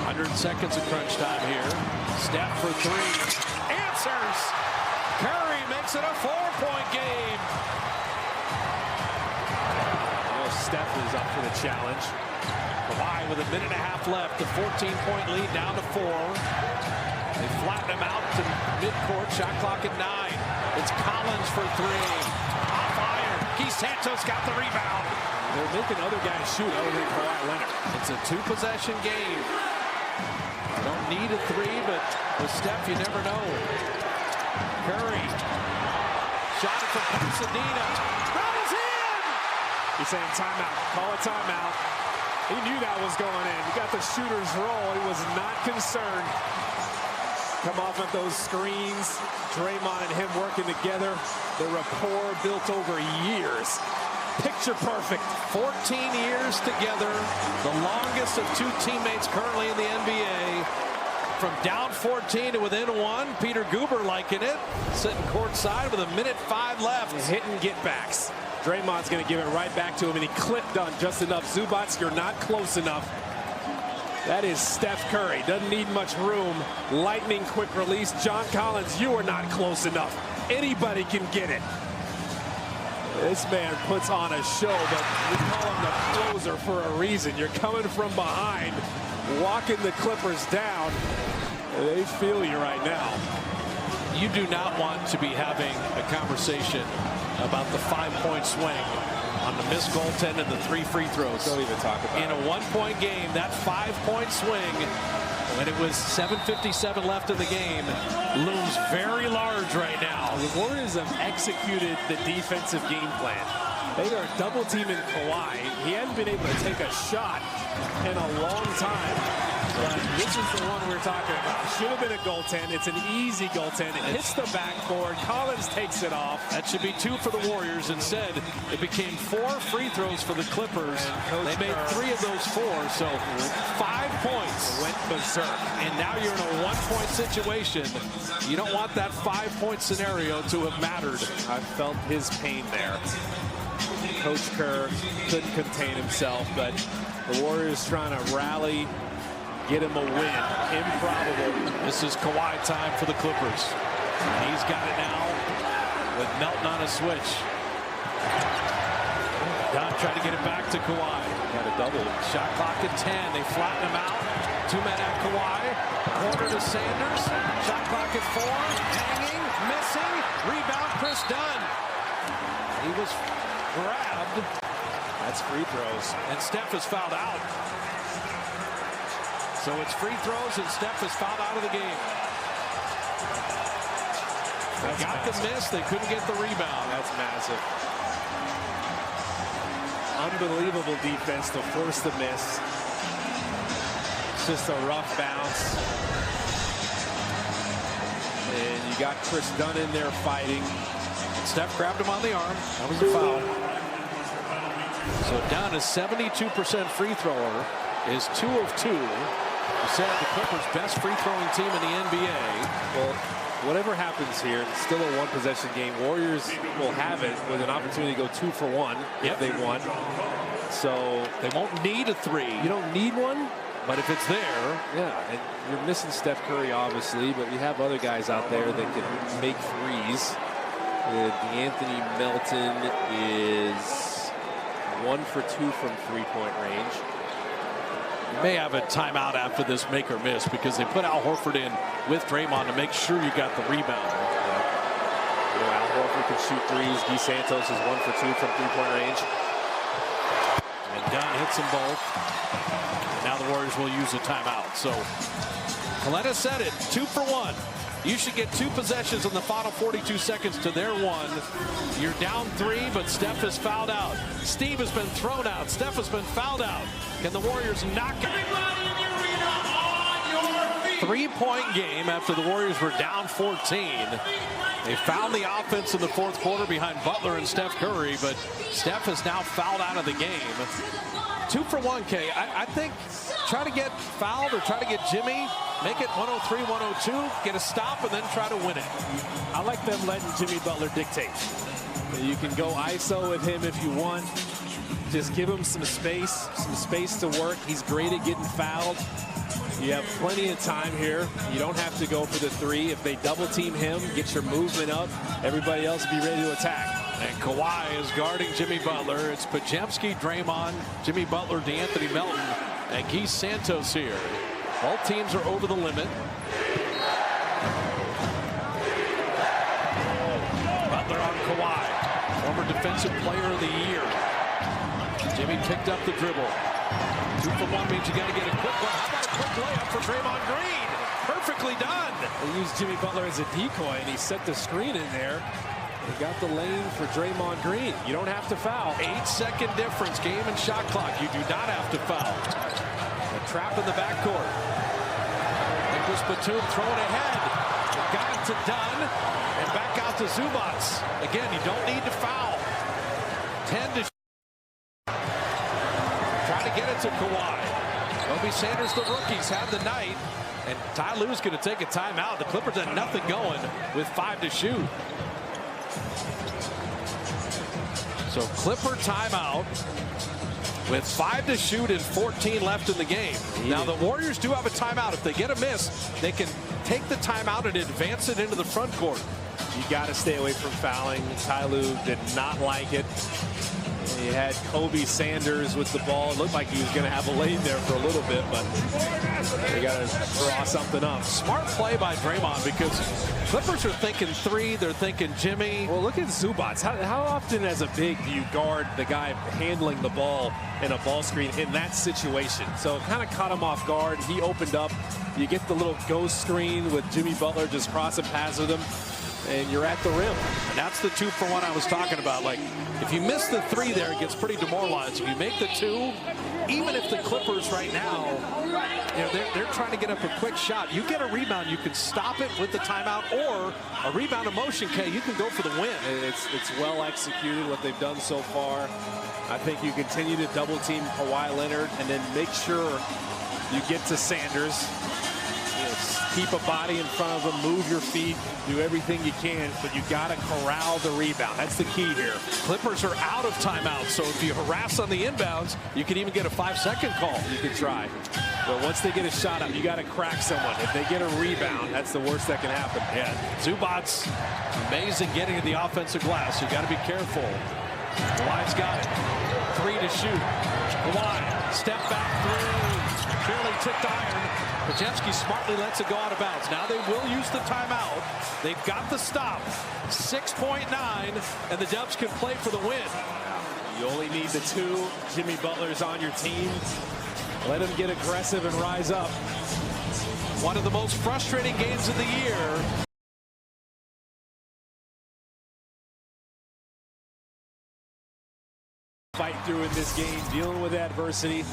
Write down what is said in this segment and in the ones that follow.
100 seconds of crunch time here. Steph for three. Answers. Curry makes it a 4-point game. Oh, Steph is up for the challenge. Kawhi with a minute and a half left. The 14-point lead down to 4. They flatten him out to midcourt. Shot clock at 9. It's Collins for three. Off iron. Keith Santos got the rebound. They're making other guys shoot other than Kawhi Leonard. It's a two-possession game. You don't need a three, but with Steph, you never know. Curry. Shot it from Pasadena. That is in! He's saying timeout. Call a timeout. He knew that was going in. He got the shooter's roll. He was not concerned. Come off of those screens. Draymond and him working together. The rapport built over years. Picture perfect. 14 years together. The longest of two teammates currently in the NBA. From down 14 to within 1. Peter Guber liking it. Sitting courtside with a minute 5 left. Hitting get-backs. Draymond's going to give it right back to him, and he clipped on just enough. Zubats, you're not close enough. That is Steph Curry. Doesn't need much room. Lightning quick release. John Collins, you are not close enough. Anybody can get it. This man puts on a show, but we call him the closer for a reason. You're coming from behind, walking the Clippers down. They feel you right now. You do not want to be having a conversation about the 5-point swing on the missed goaltend and the 3 free throws. Don't even talk about it. In a 1-point game, that 5-point swing, when it was 7:57 left in the game, looms very large right now. The Warriors have executed the defensive game plan. They are double teaming Kawhi. He hadn't been able to take a shot in a long time. But this is the one we're talking about. Should have been a goaltend. It's an easy goaltend. It hits the backboard. Collins takes it off. That should be 2 for the Warriors. Instead, it became 4 free throws for the Clippers. They made 3 of those 4, so 5 points. Went berserk. And now you're in a 1-point situation. You don't want that 5-point scenario to have mattered. I felt his pain there. Coach Kerr couldn't contain himself, but the Warriors trying to rally, get him a win. Improbable. This is Kawhi time for the Clippers. He's got it now with Melton on a switch. Don trying to get it back to Kawhi. Got a double. Shot clock at 10. They flatten him out. 2 men at Kawhi. Corner to Sanders. Shot clock at 4. Hanging. Missing. Rebound Chris Dunn. He was grabbed. That's free throws. And Steph is fouled out. So it's free throws, and Steph is fouled out of the game. They got the miss. They couldn't get the rebound. That's massive. Unbelievable defense to force the miss. It's just a rough bounce. And you got Chris Dunn in there fighting. Steph grabbed him on the arm. That was a foul. So Dunn is 72% free thrower, is 2 of 2. You said the Clippers' best free-throwing team in the NBA. Well, whatever happens here, it's still a 1-possession game. Warriors will have it with an opportunity to go 2 for 1 if they want. So they won't need a 3. You don't need one, but if it's there, yeah. And you're missing Steph Curry, obviously, but you have other guys out there that can make threes. Anthony Melton is 1 for 2 from 3-point range. You may have a timeout after this make or miss because they put Al Horford in with Draymond to make sure you got the rebound. You know, Al Horford can shoot threes. Guy Santos is 1 for 2 from 3-point range. And Dunn hits them both. And now the Warriors will use a timeout. So Coletta said it, 2 for 1. You should get 2 possessions in the final 42 seconds to their 1. You're down 3, but Steph is fouled out. Steve has been thrown out. Steph has been fouled out. Can the Warriors knock it? 3-point game after the Warriors were down 14. They found the offense in the 4th quarter behind Butler and Steph Curry, but Steph is now fouled out of the game. 2 for 1, K. I think try to get fouled or try to get Jimmy, make it 103, 102, get a stop, and then try to win it. I like them letting Jimmy Butler dictate. You can go ISO with him if you want. Just give him some space to work. He's great at getting fouled. You have plenty of time here. You don't have to go for the three. If they double team him, get your movement up. Everybody else be ready to attack. And Kawhi is guarding Jimmy Butler. It's Podziemski, Draymond, Jimmy Butler, DeAnthony Melton, and Guy Santos here. Both teams are over the limit. Butler on Kawhi, former defensive player of the year. Jimmy picked up the dribble. 2 for 1 means you got to get a quick one. How about a quick layup for Draymond Green? Perfectly done. They used Jimmy Butler as a decoy, and he set the screen in there. They got the lane for Draymond Green. You don't have to foul. 8-second difference, game and shot clock. You do not have to foul. A trap in the backcourt. Nicholas Batum throwing ahead. Got it to Dunn, and back out to Zubac. Again, you don't need to foul. 10 to try to get it to Kawhi. Kobe Sanders, the rookies, have the night. And Ty Lue's going to take a timeout. The Clippers had nothing going with 5 to shoot. So Clipper timeout with 5 to shoot and 14 left in the game. Now the Warriors do have a timeout. If they get a miss, they can take the timeout and advance it into the front court. You got to stay away from fouling. Ty Lue did not like it. He had Kobe Sanders with the ball. It looked like he was going to have a lane there for a little bit, but they got to draw something up. Smart play by Draymond, because Clippers are thinking 3. They're thinking Jimmy. Well, look at Zubac. How often as a big do you guard the guy handling the ball in a ball screen in that situation? So it kind of caught him off guard. He opened up. You get the little ghost screen with Jimmy Butler just crossing paths with him, and you're at the rim. And that's the 2 for 1 I was talking about. Like, if you miss the 3 there, it gets pretty demoralizing. If you make the 2, even if the Clippers right now, you know, they're trying to get up a quick shot, you get a rebound, you can stop it with the timeout, or a rebound in motion, Kay, you can go for the win. It's well executed what they've done so far. I think you continue to double team Kawhi Leonard and then make sure you get to Sanders. Keep a body in front of him, move your feet, do everything you can, but you got to corral the rebound. That's the key here. Clippers are out of timeouts, so if you harass on the inbounds, you can even get a 5-second call. You can try. But once they get a shot up, you got to crack someone. If they get a rebound, that's the worst that can happen. Yeah, Zubac, amazing getting to the offensive glass. You got to be careful. Kawhi's got it. 3 to shoot. Kawhi, step back 3. Clearly tipped iron. Podziemski smartly lets it go out of bounds. Now they will use the timeout. They've got the stop. 6.9, and the Dubs can play for the win. You only need the 2. Jimmy Butler's on your team. Let him get aggressive and rise up. One of the most frustrating games of the year. Fight through in this game, dealing with adversity.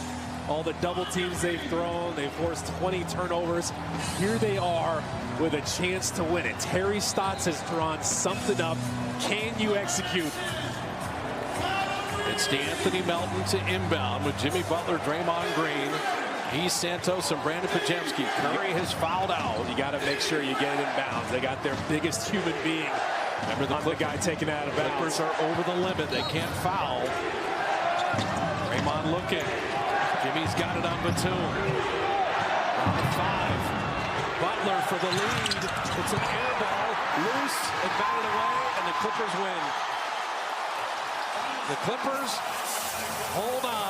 All the double teams they've thrown, they've forced 20 turnovers. Here they are with a chance to win it. Terry Stotts has drawn something up. Can you execute? It's DeAnthony Melton to inbound with Jimmy Butler, Draymond Green, Guy Santos, and Brandon Podziemski. Curry has fouled out. You got to make sure you get it in bounds. They got their biggest human being. Remember the guy taken out of bounds. Clippers are over the limit. They can't foul. Draymond looking. Jimmy's got it on Batum. Round 5. Butler for the lead. It's an air ball. Loose and batted away, and the Clippers win. The Clippers hold on.